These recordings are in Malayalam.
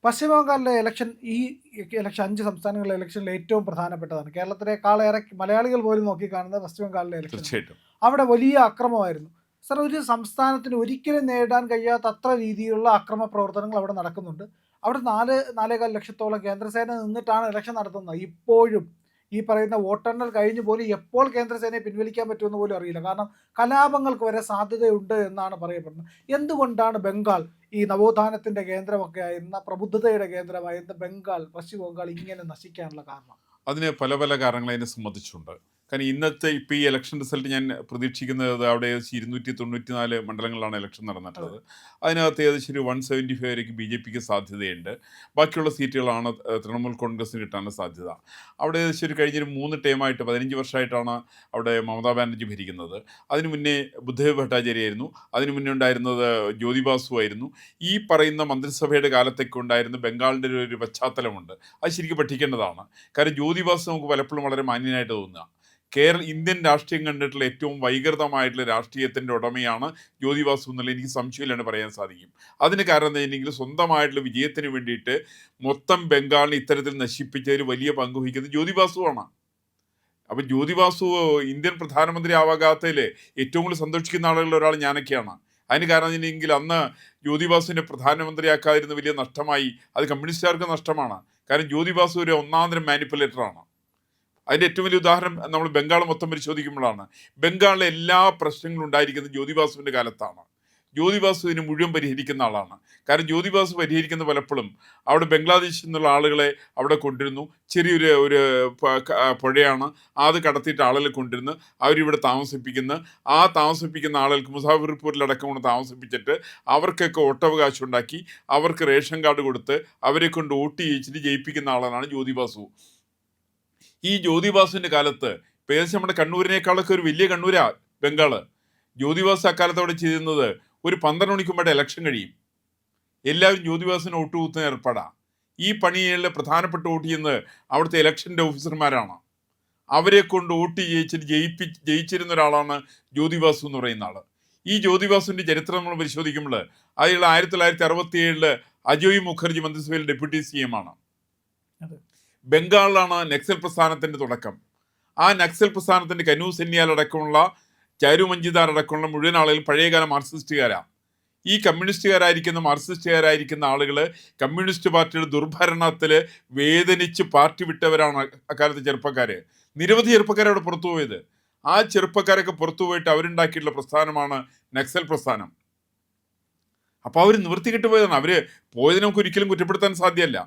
പശ്ചിമ ബംഗാളിലെ ഇലക്ഷൻ ഈ ഇലക്ഷൻ 5 സംസ്ഥാനങ്ങളിലെ ഇലക്ഷനിൽ ഏറ്റവും പ്രധാനപ്പെട്ടതാണ്. കേരളത്തിനേക്കാളേറെ മലയാളികൾ പോലും നോക്കിക്കാണുന്നത് പശ്ചിമ ബംഗാളിലെ ഇലക്ഷനാണ്. തീർച്ചയായിട്ടും. അവിടെ വലിയ അക്രമമായിരുന്നു. സർ, ഒരു സംസ്ഥാനത്തിന് ഒരിക്കലും നേരിടാൻ കഴിയാത്ത അത്ര രീതിയിലുള്ള അക്രമ പ്രവർത്തനങ്ങൾ അവിടെ നടക്കുന്നുണ്ട്. അവിടെ 4.25 ലക്ഷത്തോളം കേന്ദ്രസേന നിന്നിട്ടാണ് ഇലക്ഷൻ നടത്തുന്നത്. ഇപ്പോഴും ഈ പറയുന്ന വോട്ടെണ്ണൽ കഴിഞ്ഞ് പോലും എപ്പോൾ കേന്ദ്രസേനയെ പിൻവലിക്കാൻ പറ്റുമെന്ന് പോലും അറിയില്ല. കാരണം കലാപങ്ങൾക്ക് വരെ സാധ്യതയുണ്ട് എന്നാണ് പറയപ്പെടുന്നത്. എന്തുകൊണ്ടാണ് ബംഗാൾ, ഈ നവോത്ഥാനത്തിന്റെ കേന്ദ്രമൊക്കെ ആയിരുന്ന, പ്രബുദ്ധതയുടെ കേന്ദ്രമായിരുന്ന പശ്ചിമ ബംഗാൾ ഇങ്ങനെ നശിക്കാനുള്ള കാരണം? അതിന് പല പല കാരണങ്ങൾ അതിനെ സംബന്ധിച്ചുണ്ട്. കാരണം ഇന്നത്തെ ഇപ്പോൾ ഈ ഇലക്ഷൻ റിസൾട്ട് ഞാൻ പ്രതീക്ഷിക്കുന്നത് അവിടെ ഏകദേശം 294 മണ്ഡലങ്ങളിലാണ് ഇലക്ഷൻ നടന്നിട്ടുള്ളത്. അതിനകത്ത് ഏകദേശം ഒരു 175 വരേക്ക് BJPക്ക് സാധ്യതയുണ്ട്. ബാക്കിയുള്ള സീറ്റുകളാണ് തൃണമൂൽ കോൺഗ്രസിന് കിട്ടാനുള്ള സാധ്യത. അവിടെ ഏകദേശം ഒരു കഴിഞ്ഞൊരു 3 ടേമായിട്ട് 15 വർഷമായിട്ടാണ് അവിടെ മമതാ ബാനർജി ഭരിക്കുന്നത്. അതിനു മുന്നേ ബുദ്ധദേവ് ഭട്ടാചാര്യ ആയിരുന്നു. അതിനു മുന്നേ ഉണ്ടായിരുന്നത് ജ്യോതി ബാസു ആയിരുന്നു. ഈ പറയുന്ന മന്ത്രിസഭയുടെ കാലത്തൊക്കെ ഉണ്ടായിരുന്ന ബംഗാളിൻ്റെ ഒരു പശ്ചാത്തലമുണ്ട്. അത് ശരിക്കും പഠിക്കേണ്ടതാണ്. കാരണം ജ്യോതി ബാസു നമുക്ക് പലപ്പോഴും വളരെ മാന്യനായിട്ട് തോന്നുക. ഇന്ത്യൻ രാഷ്ട്രീയം കണ്ടിട്ടുള്ള ഏറ്റവും വൈകൃതമായിട്ടുള്ള രാഷ്ട്രീയത്തിൻ്റെ ഉടമയാണ് ജ്യോതി ബാസു എന്നുള്ളത് എനിക്ക് സംശയമില്ലാണ്ട് പറയാൻ സാധിക്കും. അതിന് കാരണം എന്താ വെച്ചിട്ടുണ്ടെങ്കിൽ സ്വന്തമായിട്ടുള്ള വിജയത്തിന് വേണ്ടിയിട്ട് മൊത്തം ബംഗാളിനെ ഇത്തരത്തിൽ നശിപ്പിച്ചതിൽ വലിയ പങ്ക് വഹിക്കുന്നത് ജ്യോതി ബാസുവാണ്. അപ്പം ജ്യോതി ബാസു ഇന്ത്യൻ പ്രധാനമന്ത്രി ആവാകാത്തതിൽ ഏറ്റവും കൂടുതൽ സന്തോഷിക്കുന്ന ആളുകളിൽ ഒരാൾ ഞാനൊക്കെയാണ്. അതിന് കാരണം വെച്ചിട്ടുണ്ടെങ്കിൽ അന്ന് ജ്യോതി ബാസുവിനെ പ്രധാനമന്ത്രിയാക്കാതിരുന്ന വലിയ നഷ്ടമായി. അത് കമ്മ്യൂണിസ്റ്റുകാർക്ക് നഷ്ടമാണ്. കാരണം ജ്യോതി ബാസു ഒരു ഒന്നാന്തരം മാനിപ്പുലേറ്ററാണ്. അതിൻ്റെ ഏറ്റവും വലിയ ഉദാഹരണം നമ്മൾ ബംഗാൾ മൊത്തം പരിശോധിക്കുമ്പോഴാണ്. ബംഗാളിലെ എല്ലാ പ്രശ്നങ്ങളും ഉണ്ടായിരിക്കുന്നത് ജ്യോതി ബാസുവിൻ്റെ കാലത്താണ്. ജ്യോതി ബാസു ഇതിന് മുഴുവൻ പരിഹരിക്കുന്ന ആളാണ്. കാരണം ജ്യോതി ബാസു പരിഹരിക്കുന്ന പലപ്പോഴും അവിടെ ബംഗ്ലാദേശിൽ നിന്നുള്ള ആളുകളെ അവിടെ കൊണ്ടിരുന്നു. ചെറിയൊരു പുഴയാണ്, അത് കടത്തിയിട്ട് ആളുകളെ കൊണ്ടിരുന്ന് അവരിവിടെ താമസിപ്പിക്കുന്ന ആളുകൾക്ക് മുസാഫിർപൂരിലടക്കം താമസിപ്പിച്ചിട്ട് അവർക്കൊക്കെ വോട്ടവകാശം ഉണ്ടാക്കി അവർക്ക് റേഷൻ കാർഡ് കൊടുത്ത് അവരെ കൊണ്ട് വോട്ട് ചെയ്യിച്ചിട്ട് ജയിപ്പിക്കുന്ന ആളാണ് ജ്യോതി ബാസു. ഈ ജ്യോതി ബാസുവിൻ്റെ കാലത്ത് ഏകദേശം നമ്മുടെ കണ്ണൂരിനേക്കാളൊക്കെ ഒരു വലിയ കണ്ണൂരാ ബംഗാള്. ജ്യോതി ബാസു അക്കാലത്ത് അവിടെ ചെയ്യുന്നത് ഒരു 12 മണിക്ക് മുമ്പായിട്ട് ഇലക്ഷൻ കഴിയും. എല്ലാവരും ജ്യോതി ബാസുവിന് വോട്ട് കുത്തുന്ന ഏർപ്പാടാ. ഈ പണികളിൽ പ്രധാനപ്പെട്ട വോട്ട് ചെയ്യുന്നത് അവിടുത്തെ ഇലക്ഷൻ്റെ ഓഫീസർമാരാണ്. അവരെ കൊണ്ട് വോട്ട് ജയിച്ചിരുന്ന ഒരാളാണ് ജ്യോതി ബാസു എന്ന് പറയുന്ന ആൾ. ഈ ജ്യോതി ബാസുവിൻ്റെ ചരിത്രം നമ്മൾ പരിശോധിക്കുമ്പോൾ അയാൾ 1967 അജോയ് മുഖർജി മന്ത്രിസഭയിൽ ഡെപ്യൂട്ടി CM ആണ്. ബംഗാളിലാണ് നക്സൽ പ്രസ്ഥാനത്തിൻ്റെ തുടക്കം. ആ നക്സൽ പ്രസ്ഥാനത്തിൻ്റെ കനു സെന്യാൽ അടക്കമുള്ള ചാരു മഞ്ജുദാർ അടക്കമുള്ള മുഴുവൻ ആളുകൾ പഴയകാല മാർക്സിസ്റ്റുകാരാണ്. ഈ മാർക്സിസ്റ്റുകാരായിരിക്കുന്ന ആളുകൾ കമ്മ്യൂണിസ്റ്റ് പാർട്ടിയുടെ ദുർഭരണത്തിൽ വേദനിച്ച് പാർട്ടി വിട്ടവരാണ് അക്കാലത്ത് ചെറുപ്പക്കാർ. നിരവധി ചെറുപ്പക്കാർ അവിടെ പുറത്തു പോയത്. ആ ചെറുപ്പക്കാരൊക്കെ പുറത്തു പോയിട്ട് അവരുണ്ടാക്കിയിട്ടുള്ള പ്രസ്ഥാനമാണ് നക്സൽ പ്രസ്ഥാനം. അപ്പോൾ അവർ നിവൃത്തി കിട്ടുപോയതാണ്. അവർ പോയതിനെ നമുക്ക് ഒരിക്കലും കുറ്റപ്പെടുത്താൻ സാധ്യമല്ല.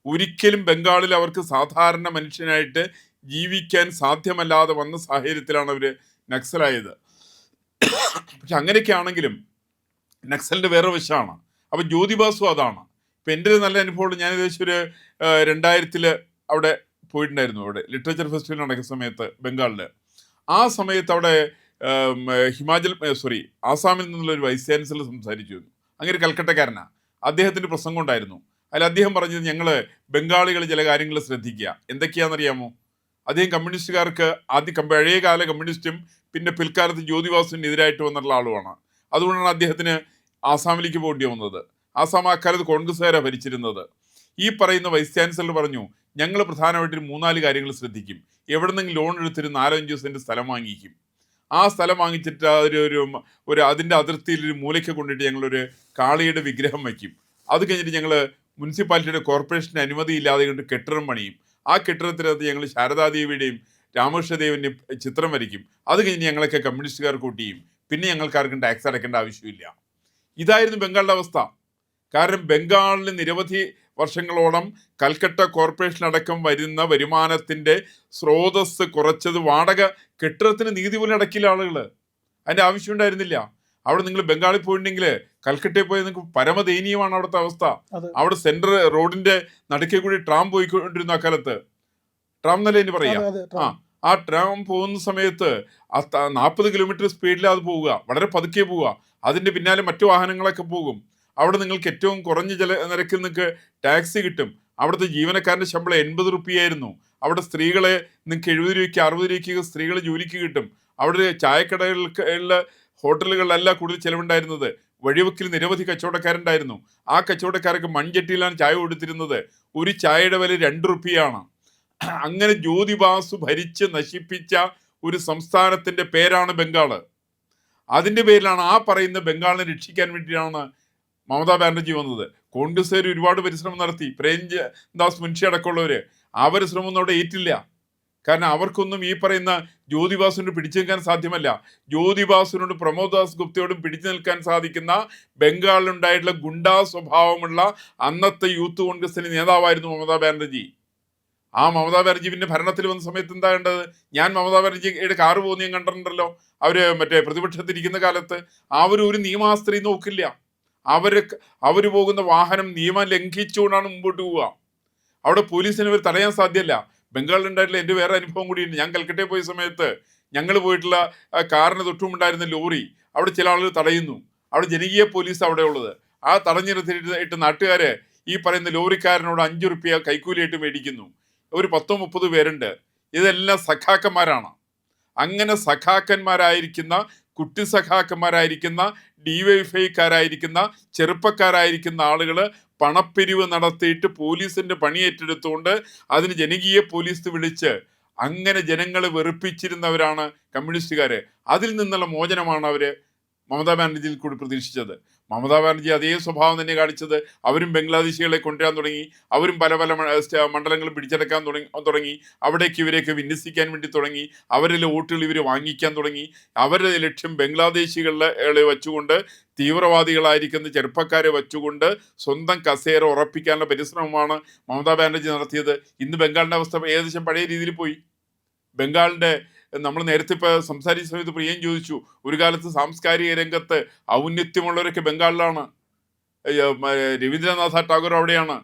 ഒരിക്കലും ബംഗാളിൽ അവർക്ക് സാധാരണ മനുഷ്യനായിട്ട് ജീവിക്കാൻ സാധ്യമല്ലാതെ വന്ന സാഹചര്യത്തിലാണ് അവർ നക്സലായത്. പക്ഷെ അങ്ങനെയൊക്കെ ആണെങ്കിലും നക്സലിൻ്റെ വേറെ വശമാണ്. അപ്പം ജ്യോതി ബാസു അതാണ്. ഇപ്പം എൻ്റെ ഒരു നല്ല അനുഭവമുണ്ട്. ഞാൻ ഏകദേശം ഒരു 2000 അവിടെ പോയിട്ടുണ്ടായിരുന്നു. അവിടെ ലിറ്ററേച്ചർ ഫെസ്റ്റിവൽ നടക്കുന്ന സമയത്ത് ബംഗാളിൽ. ആ സമയത്ത് അവിടെ ആസാമിൽ നിന്നുള്ള ഒരു വൈസ് ചാൻസലർ സംസാരിച്ചു. അങ്ങനെ കൽക്കട്ടക്കാരനാണ്. അദ്ദേഹത്തിൻ്റെ പ്രസംഗം ഉണ്ടായിരുന്നു. അതിൽ അദ്ദേഹം പറഞ്ഞത് ഞങ്ങൾ ബംഗാളികൾ ചില കാര്യങ്ങൾ ശ്രദ്ധിക്കുക. എന്തൊക്കെയാണെന്നറിയാമോ? അദ്ദേഹം കമ്മ്യൂണിസ്റ്റുകാർക്ക് പഴയകാല കമ്മ്യൂണിസ്റ്റും പിന്നെ പിൽക്കാലത്ത് ജ്യോതി ബാസുവിന് എതിരായിട്ട് വന്നിട്ടുള്ള ആളുമാണ്. അതുകൊണ്ടാണ് അദ്ദേഹത്തിന് ആസാമിലേക്ക് പോകേണ്ടി വന്നത്. ആസാം അക്കാലത്ത് കോൺഗ്രസ്സുകാരാണ് ഭരിച്ചിരുന്നത്. ഈ പറയുന്ന വൈസ് ചാൻസലർ പറഞ്ഞു, ഞങ്ങൾ പ്രധാനമായിട്ടും 3-4 കാര്യങ്ങൾ ശ്രദ്ധിക്കും. എവിടെ നിന്നെങ്കിലും ലോൺ എടുത്തൊരു 4-5 സെൻറ്റ് സ്ഥലം വാങ്ങിക്കും. ആ സ്ഥലം വാങ്ങിച്ചിട്ട് അതിൻ്റെ അതിർത്തിയിൽ ഒരു മൂലയ്ക്ക് കൊണ്ടിട്ട് ഞങ്ങളൊരു കാളിയുടെ വിഗ്രഹം വയ്ക്കും. അത് കഴിഞ്ഞിട്ട് ഞങ്ങൾ മുനിസിപ്പാലിറ്റിയുടെ കോർപ്പറേഷൻ്റെ അനുമതി ഇല്ലാതെ കൊണ്ട് കെട്ടിടം പണിയും. ആ കെട്ടിടത്തിനകത്ത് ഞങ്ങൾ ശാരദാദേവിയുടെയും രാമകൃഷ്ണദേവൻ്റെയും ചിത്രം വരയ്ക്കും. അത് കഴിഞ്ഞ് ഞങ്ങളൊക്കെ കമ്മ്യൂണിസ്റ്റുകാർ കൂട്ടി ചെയ്യും. പിന്നെ ഞങ്ങൾക്കാർക്കും ടാക്സ് അടയ്ക്കേണ്ട ആവശ്യമില്ല. ഇതായിരുന്നു ബംഗാളിൻ്റെ അവസ്ഥ. കാരണം ബംഗാളിൽ നിരവധി വർഷങ്ങളോളം കൽക്കട്ട കോർപ്പറേഷനടക്കം വരുന്ന വരുമാനത്തിൻ്റെ സ്രോതസ് കുറച്ചത് വാടക കെട്ടിടത്തിന് നീതി പോലും അടക്കില്ല ആളുകൾ. അതിൻ്റെ ആവശ്യം ഉണ്ടായിരുന്നില്ല. അവിടെ നിങ്ങൾ ബംഗാളിൽ പോയിട്ടുണ്ടെങ്കിൽ കൽക്കട്ടയിൽ പോയി നിങ്ങൾക്ക് പരമദയനീയമാണ് അവിടുത്തെ അവസ്ഥ. അവിടെ സെൻട്രൽ റോഡിന്റെ നടുക്കേ കൂടി ട്രാം പോയിക്കൊണ്ടിരുന്ന അക്കാലത്ത്. ട്രാം എന്നല്ലേ ഇനി പറയാം. ആ ട്രാം പോകുന്ന സമയത്ത് 40 കിലോമീറ്റർ സ്പീഡിലാണ് അത് പോവുക. വളരെ പതുക്കെ പോവുക. അതിൻ്റെ പിന്നാലെ മറ്റു വാഹനങ്ങളൊക്കെ പോകും. അവിടെ നിങ്ങൾക്ക് ഏറ്റവും കുറഞ്ഞ നിരക്കിൽ നിങ്ങൾക്ക് ടാക്സി കിട്ടും. അവിടുത്തെ ജീവനക്കാരൻ്റെ ശമ്പളം 80 റുപ്യായിരുന്നു. അവിടെ സ്ത്രീകളെ നിങ്ങൾക്ക് 70 രൂപയ്ക്ക് 60 രൂപയ്ക്ക് സ്ത്രീകളെ ജോലിക്ക് കിട്ടും. അവിടെ ചായക്കടകളിലെ ഹോട്ടലുകളിലല്ല കൂടുതൽ ചിലവുണ്ടായിരുന്നത്. വഴിവെക്കിൽ നിരവധി കച്ചവടക്കാരുണ്ടായിരുന്നു. ആ കച്ചവടക്കാർക്ക് മൺചട്ടിയിലാണ് ചായ കൊടുത്തിരുന്നത്. ഒരു ചായയുടെ വില 2 റുപ്പിയാണ്. അങ്ങനെ ജ്യോതി ബാസു ഭരിച്ച് നശിപ്പിച്ച ഒരു സംസ്ഥാനത്തിന്റെ പേരാണ് ബംഗാള്. അതിന്റെ പേരിലാണ് ആ പറയുന്ന ബംഗാളിനെ രക്ഷിക്കാൻ വേണ്ടിയാണ് മമതാ ബാനർജി വന്നത്. കോൺഗ്രസ്സുകാർ ഒരുപാട് പരിശ്രമം നടത്തി. പ്രേംദാസ് മുൻഷി അടക്കമുള്ളവര് അവർ ശ്രമമൊന്നും അവിടെ ഏറ്റില്ല. കാരണം അവർക്കൊന്നും ഈ പറയുന്ന ജ്യോതി ബാസുവിനോട് പിടിച്ചു നിൽക്കാൻ സാധ്യമല്ല. ജ്യോതി ബാസുവിനോടും പ്രമോദ് ദാസ് ഗുപ്തയോടും പിടിച്ചു നിൽക്കാൻ സാധിക്കുന്ന ബംഗാളിലുണ്ടായിട്ടുള്ള ഗുണ്ടാ സ്വഭാവമുള്ള അന്നത്തെ യൂത്ത് കോൺഗ്രസിന്റെ നേതാവായിരുന്നു മമതാ ബാനർജി. ആ മമതാ ബാനർജി പിന്നെ ഭരണത്തിൽ വന്ന സമയത്ത് എന്താ കണ്ടത്? ഞാൻ മമതാ ബാനർജിയുടെ കാറ് പോകുന്ന ഞാൻ കണ്ടിട്ടുണ്ടല്ലോ. അവര് മറ്റേ പ്രതിപക്ഷത്തിരിക്കുന്ന കാലത്ത് ഒരു നിയമാസ്ത്രീ നോക്കില്ല. അവര് പോകുന്ന വാഹനം നിയമം ലംഘിച്ചുകൊണ്ടാണ് മുമ്പോട്ട് പോവുക. അവിടെ പോലീസിന് അവർ തടയാൻ സാധ്യമല്ല. ബംഗാളിലുണ്ടായിട്ടുള്ള എൻ്റെ വേറെ അനുഭവം കൂടിയുണ്ട്. ഞാൻ കൽക്കട്ടയിൽ പോയ സമയത്ത് ഞങ്ങൾ പോയിട്ടുള്ള കാറിന് തൊട്ടുമുണ്ടായിരുന്ന ലോറി അവിടെ ചില ആളുകൾ തടയുന്നു. അവിടെ ജനകീയ പോലീസ് അവിടെ ഉള്ളത്. ആ തടഞ്ഞു നിർത്തിയിട്ട് നാട്ടുകാര് ഈ പറയുന്ന ലോറിക്കാരനോട് 5 റുപ്യ കൈക്കൂലിയായിട്ട് മേടിക്കുന്നു. ഒരു 10-30 പേരുണ്ട്. ഇതെല്ലാം സഖാക്കന്മാരാണ്. അങ്ങനെ സഖാക്കന്മാരായിരിക്കുന്ന, കുട്ടി സഖാക്കന്മാരായിരിക്കുന്ന, ഡിവൈഫൈക്കാരായിരിക്കുന്ന, ചെറുപ്പക്കാരായിരിക്കുന്ന ആളുകൾ പണപ്പിരിവ് നടത്തിയിട്ട് പോലീസിന്റെ പണി ഏറ്റെടുത്തുകൊണ്ട് അതിന് ജനകീയ പോലീസ് വിളിച്ച് അങ്ങനെ ജനങ്ങളെ വെറുപ്പിച്ചിരുന്നവരാണ് കമ്മ്യൂണിസ്റ്റുകാര്. അതിൽ നിന്നുള്ള മോചനമാണ് അവര് മമതാ ബാനർജിയിൽ കൂടി പ്രതീക്ഷിച്ചത്. മമതാ ബാനർജി അതേ സ്വഭാവം തന്നെ കാണിച്ചത്. അവരും ബംഗ്ലാദേശികളെ കൊണ്ടുവരാൻ തുടങ്ങി. അവരും പല മണ്ഡലങ്ങളും പിടിച്ചെടുക്കാൻ തുടങ്ങി. അവിടേക്ക് ഇവരെയൊക്കെ വിന്യസിക്കാൻ വേണ്ടി തുടങ്ങി. അവരിലെ വോട്ടുകൾ ഇവർ വാങ്ങിക്കാൻ തുടങ്ങി. അവരുടെ ലക്ഷ്യം ബംഗ്ലാദേശികളെ വെച്ചുകൊണ്ട്, തീവ്രവാദികളായിരിക്കുന്ന ചെറുപ്പക്കാരെ വെച്ചുകൊണ്ട് സ്വന്തം കസേര ഉറപ്പിക്കാനുള്ള പരിശ്രമമാണ് മമതാ ബാനർജി നടത്തിയത്. ഇന്ന് ബംഗാളിന്റെ അവസ്ഥ ഏകദേശം പഴയ രീതിയിൽ പോയി. ബംഗാളിന്റെ നമ്മൾ നേരത്തെ ഇപ്പോൾ സംസാരിച്ച സമയത്ത് പ്രിയം ചോദിച്ചു, ഒരു കാലത്ത് സാംസ്കാരിക രംഗത്ത് ഔന്നത്യമുള്ളവരൊക്കെ ബംഗാളിലാണ്. രവീന്ദ്രനാഥ ടാഗോർ അവിടെയാണ്,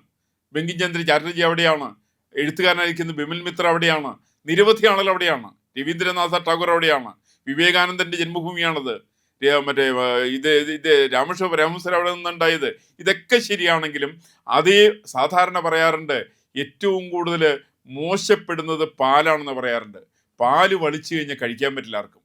ബങ്കിം ചന്ദ്ര ചാറ്റർജി അവിടെയാണ്, എഴുത്തുകാരനായിരിക്കുന്ന ബിമൽ മിത്ര അവിടെയാണ്, നിരവധി ആളുകൾ അവിടെയാണ്. രവീന്ദ്രനാഥ ടാഗോർ അവിടെയാണ്. വിവേകാനന്ദന്റെ ജന്മഭൂമിയാണത്. ഇത് രാമേശ്വരം പരമഹംസർ അവിടെ നിന്നുണ്ടായത്. ഇതൊക്കെ ശരിയാണെങ്കിലും അതേ സാധാരണ പറയാറുണ്ട്, ഏറ്റവും കൂടുതൽ മോശപ്പെടുന്നത് പാലാണെന്ന് പറയാറുണ്ട്. പാല് വളിച്ചു കഴിഞ്ഞാൽ കഴിക്കാൻ പറ്റില്ല ആർക്കും.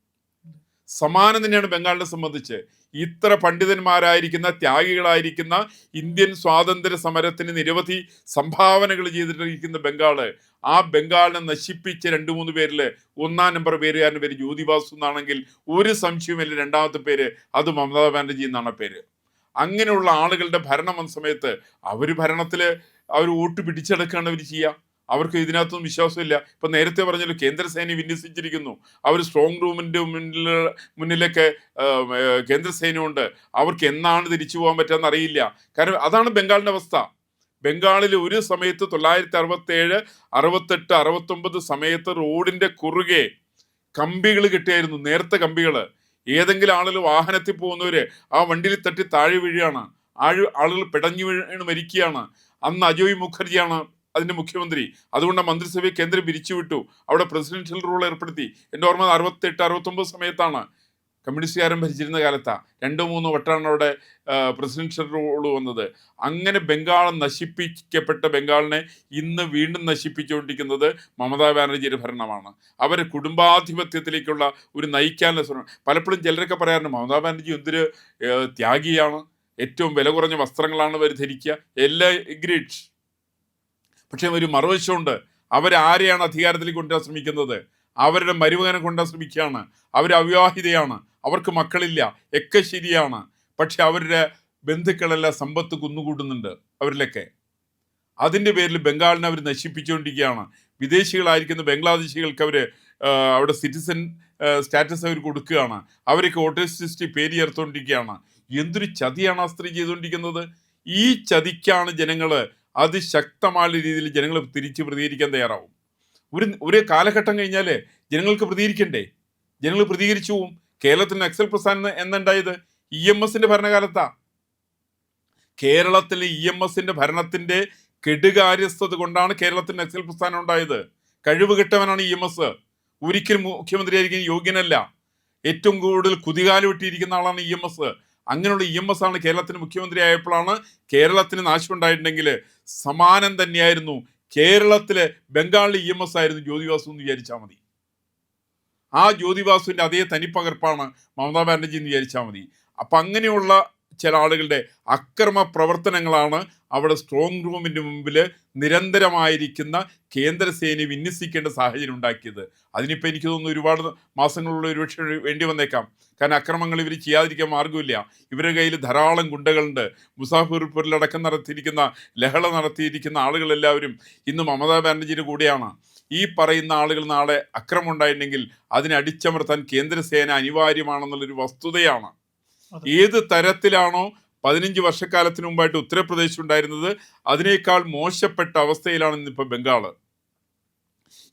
സമാനം തന്നെയാണ് ബംഗാളിനെ സംബന്ധിച്ച്. ഇത്ര പണ്ഡിതന്മാരായിരിക്കുന്ന, ത്യാഗികളായിരിക്കുന്ന, ഇന്ത്യൻ സ്വാതന്ത്ര്യ സമരത്തിന് നിരവധി സംഭാവനകൾ ചെയ്തിട്ടിരിക്കുന്ന ബംഗാള്, ആ ബംഗാളിനെ നശിപ്പിച്ച 2-3 പേരിൽ 1-ാം നമ്പർ പേരുകാരൻ്റെ പേര് ജ്യോതി ബാസു എന്നാണെങ്കിൽ ഒരു സംശയവുമില്ല രണ്ടാമത്തെ പേര് അത് മമതാ ബാനർജി എന്നാണ് പേര്. അങ്ങനെയുള്ള ആളുകളുടെ ഭരണം വന്ന സമയത്ത് ഭരണത്തിൽ അവർ വോട്ട് പിടിച്ചെടുക്കുകയാണ് അവർ ചെയ്യുക. അവർക്ക് ഇതിനകത്തൊന്നും വിശ്വാസമില്ല. ഇപ്പൊ നേരത്തെ പറഞ്ഞല്ലോ, കേന്ദ്രസേന വിന്യസിച്ചിരിക്കുന്നു. അവർ സ്ട്രോങ് റൂമിന്റെ മുന്നിലൊക്കെ കേന്ദ്രസേനയുണ്ട്. അവർക്ക് എന്നാണ് തിരിച്ചു പോകാൻ പറ്റുമെന്ന് അറിയില്ല. കാരണം അതാണ് ബംഗാളിന്റെ അവസ്ഥ. ബംഗാളിൽ ഒരു സമയത്ത് 1967, 68, 69 സമയത്ത് റോഡിന്റെ കുറുകെ കമ്പികൾ കിട്ടിയായിരുന്നു, നേർത്ത കമ്പികൾ. ഏതെങ്കിലും ആളുകൾ വാഹനത്തിൽ പോകുന്നവര് ആ വണ്ടിയിൽ തട്ടി താഴെ വീഴുകയാണ്, ആളുകൾ പിടഞ്ഞു വീണ് മരിക്കുകയാണ്. അന്ന് അജോയ് മുഖർജിയാണ് അതിന്റെ മുഖ്യമന്ത്രി. അതുകൊണ്ട് മന്ത്രിസഭയെ കേന്ദ്രം പിരിച്ചുവിട്ടു. അവിടെ പ്രസിഡൻഷ്യൽ റൂൾ ഏർപ്പെടുത്തി. എൻ്റെ ഓർമ്മ 68, 69 സമയത്താണ്. കമ്മ്യൂണിസ്റ്റുകാരൻ ഭരിച്ചിരുന്ന കാലത്താണ് 2-3 വട്ടമാണ് അവിടെ പ്രസിഡൻഷ്യൽ റൂൾ വന്നത്. അങ്ങനെ ബംഗാൾ നശിപ്പിക്കപ്പെട്ട ബംഗാളിനെ ഇന്ന് വീണ്ടും നശിപ്പിച്ചുകൊണ്ടിരിക്കുന്നത് മമതാ ബാനർജിയുടെ ഭരണമാണ്. അവരെ കുടുംബാധിപത്യത്തിലേക്കുള്ള ഒരു നയിക്കാനുള്ള ശ്രമം. പലപ്പോഴും ചിലരൊക്കെ പറയാറുണ്ട്, മമതാ ബാനർജി എന്തൊരു ത്യാഗിയാണ്, ഏറ്റവും വില കുറഞ്ഞ വസ്ത്രങ്ങളാണ് അവർ ധരിക്കുക, എല്ലാം എഗ്രീഡ്. പക്ഷെ ഒരു മറുവശമുണ്ട്. അവരാരെയാണ് അധികാരത്തിൽ കൊണ്ടുവരാൻ ശ്രമിക്കുന്നത്? അവരുടെ മരുമകനെ കൊണ്ടുവരാൻ ശ്രമിക്കുകയാണ്. അവർ അവിവാഹിതയാണ്, അവർക്ക് മക്കളില്ല, ഒക്കെ ശരിയാണ്. പക്ഷെ അവരുടെ ബന്ധുക്കളെല്ലാം സമ്പത്ത് കുന്നുകൂട്ടുന്നുണ്ട് അവരിലൊക്കെ. അതിൻ്റെ പേരിൽ ബംഗാളിനെ അവർ നശിപ്പിച്ചുകൊണ്ടിരിക്കുകയാണ്. വിദേശികളായിരിക്കുന്ന ബംഗ്ലാദേശികൾക്ക് അവർ അവിടെ സിറ്റിസൺ സ്റ്റാറ്റസ് അവർ കൊടുക്കുകയാണ്. അവരൊക്കെ വോട്ടേഴ്സ് ലിസ്റ്റിൽ പേര് ചേർത്തുകൊണ്ടിരിക്കുകയാണ്. എന്തൊരു ചതിയാണ് ആ സ്ത്രീ ചെയ്തുകൊണ്ടിരിക്കുന്നത്. ഈ ചതിക്കാണ് ജനങ്ങൾ അതിശക്തമായ രീതിയിൽ ജനങ്ങൾ തിരിച്ച് പ്രതികരിക്കാൻ തയ്യാറാവും. ഒരു കാലഘട്ടം കഴിഞ്ഞാൽ ജനങ്ങൾക്ക് പ്രതികരിക്കണ്ടേ? ജനങ്ങൾ പ്രതികരിച്ചു പോവും. കേരളത്തിൽ നക്സൽ പ്രസ്ഥാനം എന്നുണ്ടായത് EMSന്റെ ഭരണകാലത്താണ്. കേരളത്തിലെ EMSന്റെ ഭരണത്തിന്റെ കെടുകാര്യസ്ഥത കൊണ്ടാണ് കേരളത്തിൽ നക്സൽ പ്രസ്ഥാനം ഉണ്ടായത്. കഴിവ് കെട്ടവനാണ് EMS. ഒരിക്കലും മുഖ്യമന്ത്രിയായിരിക്കും യോഗ്യനല്ല. ഏറ്റവും കൂടുതൽ കുതികാല് വെട്ടിയിരിക്കുന്ന ആളാണ് EMS. അങ്ങനെയുള്ള EMS ആണ് കേരളത്തിന് മുഖ്യമന്ത്രി ആയപ്പോഴാണ് കേരളത്തിന് നാശം ഉണ്ടായിട്ടുണ്ടെങ്കിൽ സമാനം തന്നെയായിരുന്നു കേരളത്തിലെ ബംഗാളിലെ EMS ആയിരുന്നു ജ്യോതി ബാസു എന്ന് വിചാരിച്ചാൽ മതി. ആ ജ്യോതി ബാസുവിൻ്റെ അതേ തനിപ്പകർപ്പാണ് മമതാ ബാനർജി എന്ന് വിചാരിച്ചാൽ മതി. അപ്പം അങ്ങനെയുള്ള ചില ആളുകളുടെ അക്രമ പ്രവർത്തനങ്ങളാണ് അവിടെ സ്ട്രോങ് റൂമിൻ്റെ മുമ്പിൽ നിരന്തരമായിരിക്കുന്ന കേന്ദ്രസേനയെ വിന്യസിക്കേണ്ട സാഹചര്യം ഉണ്ടാക്കിയത്. അതിനിപ്പോൾ എനിക്ക് തോന്നുന്നു ഒരുപാട് മാസങ്ങളുള്ള ഒരുപക്ഷെ വേണ്ടി വന്നേക്കാം. കാരണം അക്രമങ്ങൾ ഇവർ ചെയ്യാതിരിക്കാൻ മാർഗ്ഗമില്ല. ഇവരുടെ കയ്യിൽ ധാരാളം ഗുണ്ടകളുണ്ട്. മുസാഫിർപൂരിലടക്കം നടത്തിയിരിക്കുന്ന ലഹള നടത്തിയിരിക്കുന്ന ആളുകളെല്ലാവരും ഇന്ന് മമതാ ബാനർജിയുടെ കൂടെയാണ്. ഈ പറയുന്ന ആളുകൾ നാളെ അക്രമം ഉണ്ടായിട്ടുണ്ടെങ്കിൽ അതിനെ അടിച്ചമർത്താൻ കേന്ദ്രസേന അനിവാര്യമാണെന്നുള്ളൊരു വസ്തുതയാണ്. ഏത് തരത്തിലാണോ 15 വർഷക്കാലത്തിന് മുമ്പായിട്ട് ഉത്തർപ്രദേശ് ഉണ്ടായിരുന്നത്, അതിനേക്കാൾ മോശപ്പെട്ട അവസ്ഥയിലാണ് ഇന്നിപ്പോൾ ബംഗാൾ.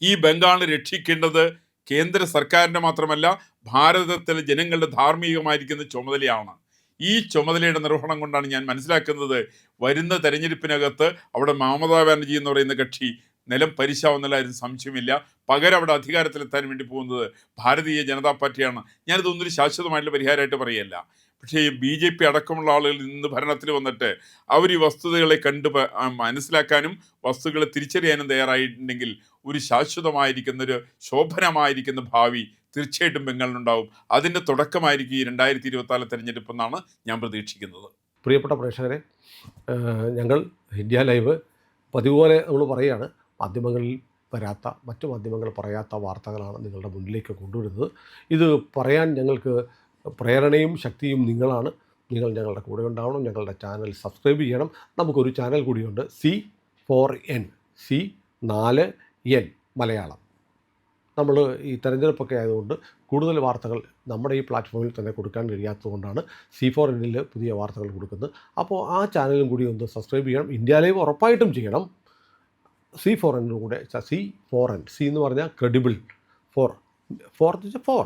ഈ ബംഗാളിനെ രക്ഷിക്കേണ്ടത് കേന്ദ്ര സർക്കാരിൻ്റെ മാത്രമല്ല ഭാരതത്തിലെ ജനങ്ങളുടെ ധാർമ്മികമായിരിക്കുന്ന ചുമതലയാണ്. ഈ ചുമതലയുടെ നിർവഹണം കൊണ്ടാണ് ഞാൻ മനസ്സിലാക്കുന്നത് വരുന്ന തെരഞ്ഞെടുപ്പിനകത്ത് അവിടെ മമതാ ബാനർജി എന്ന് പറയുന്ന കക്ഷി നിലം പരിശാവുന്നുള്ള സംശയമില്ല. പകരം അവിടെ അധികാരത്തിലെത്താൻ വേണ്ടി പോകുന്നത് ഭാരതീയ ജനതാ പാർട്ടിയാണ്. ഞാനിതൊന്നൊരു ശാശ്വതമായിട്ടുള്ള പരിഹാരമായിട്ട് പറയല്ല. പക്ഷേ BJP അടക്കമുള്ള ആളുകൾ ഇന്ന് ഭരണത്തിൽ വന്നിട്ട് അവർ ഈ വസ്തുതകളെ മനസ്സിലാക്കാനും വസ്തുക്കളെ തിരിച്ചറിയാനും തയ്യാറായിട്ടുണ്ടെങ്കിൽ ഒരു ശാശ്വതമായിരിക്കുന്നൊരു ശോഭനമായിരിക്കുന്ന ഭാവി തീർച്ചയായിട്ടും ബംഗാളിനുണ്ടാവും. അതിൻ്റെ തുടക്കമായിരിക്കും ഈ 2024 തെരഞ്ഞെടുപ്പെന്നാണ് ഞാൻ പ്രതീക്ഷിക്കുന്നത്. പ്രിയപ്പെട്ട പ്രേക്ഷകരെ, ഞങ്ങൾ ഇന്ത്യ ലൈവ് പതിവുപോലെ നമ്മൾ പറയുകയാണ്, മാധ്യമങ്ങളിൽ വരാത്ത മറ്റു മാധ്യമങ്ങൾ പറയാത്ത വാർത്തകളാണ് നിങ്ങളുടെ മുന്നിലേക്ക് കൊണ്ടുവരുന്നത്. ഇത് പറയാൻ ഞങ്ങൾക്ക് പ്രേരണയും ശക്തിയും നിങ്ങളാണ്. നിങ്ങൾ ഞങ്ങളുടെ കൂടെ ഉണ്ടാവണം. ഞങ്ങളുടെ ചാനൽ സബ്സ്ക്രൈബ് ചെയ്യണം. നമുക്കൊരു ചാനൽ കൂടിയുണ്ട്, C4N C4N മലയാളം. നമ്മൾ ഈ തെരഞ്ഞെടുപ്പൊക്കെ ആയതുകൊണ്ട് കൂടുതൽ വാർത്തകൾ നമ്മുടെ ഈ പ്ലാറ്റ്ഫോമിൽ തന്നെ കൊടുക്കാൻ കഴിയാത്തതുകൊണ്ടാണ് C4Nൽ പുതിയ വാർത്തകൾ കൊടുക്കുന്നത്. അപ്പോൾ ആ ചാനലും കൂടി ഒന്ന് സബ്സ്ക്രൈബ് ചെയ്യണം. ഇന്ത്യ ലൈവ് ഉറപ്പായിട്ടും ചെയ്യണം. C4N കൂടെ C4N C എന്ന് പറഞ്ഞാൽ ക്രെഡിബിൾ, ഫോർ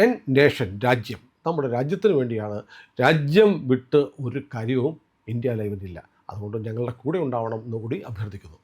എൻ നേഷൻ രാജ്യം, നമ്മുടെ രാജ്യത്തിന് വേണ്ടിയാണ്. രാജ്യം വിട്ട് ഒരു കാര്യവും ഇന്ത്യ ലൈവിനില്ല. അതുകൊണ്ട് ഞങ്ങളുടെ കൂടെ ഉണ്ടാവണം എന്നുകൂടി അഭ്യർത്ഥിക്കുന്നു.